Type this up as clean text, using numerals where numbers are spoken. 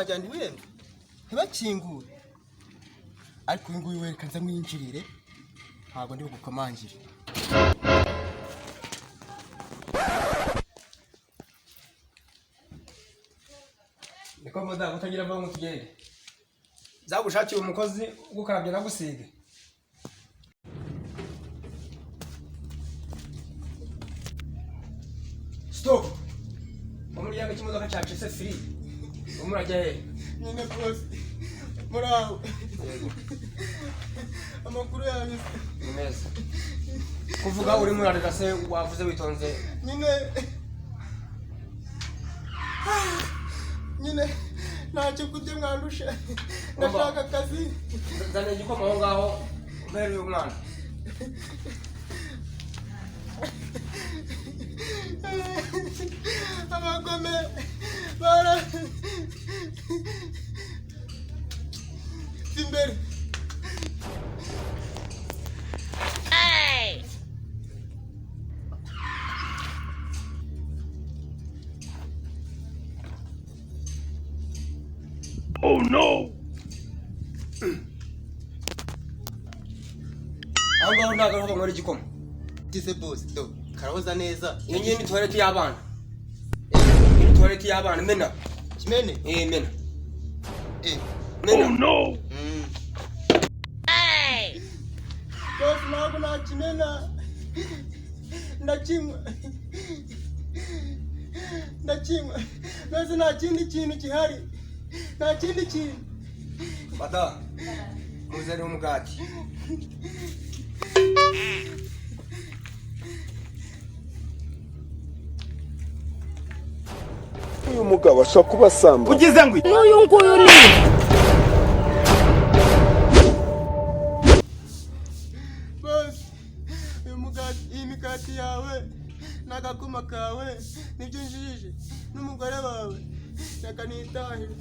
bajyandi wenda ntibakingure ariko uyu nguyu wereka nza mwinjirire ntabwo ndi bugukomangire. Niko madamu utagira vuba ngo tugende zagushakira umukozi ugukarabya nagusiga. Stop. Umuryango cy'imodoka cyacu se free. Umurajya he? Nyine boss. Muraho. Yego. Amakuru yanyu neza. Kuvuga uri murarira se wavuze witonze. Nyine ntacyo kurya mwandusha. Ndashaka akazi. Zane igikoma aho ngaho ubereye umwana. Abagome bara Simbere. Hey. Oh no. Anga ndaga ngori gikoma. Dise boss do. Karahoza neza. Iyi ni toilet y'abana. Iyi toilet y'abana mena. Kimene? Mena. Mena. Oh no. Hey. Boss ntabwo nakimena. Ndakimwa. Nose nta kindi kintu gihari. Nta kindi kintu. Bata. Muzere umugati. Uyu mugabo ashaka kubasamba. Ugize ngo n'uyu nguyu ni boss. Uyu mugati imikati yawe n'agakuma kawe nibyo njijije n'umugore wawe reka nitahire.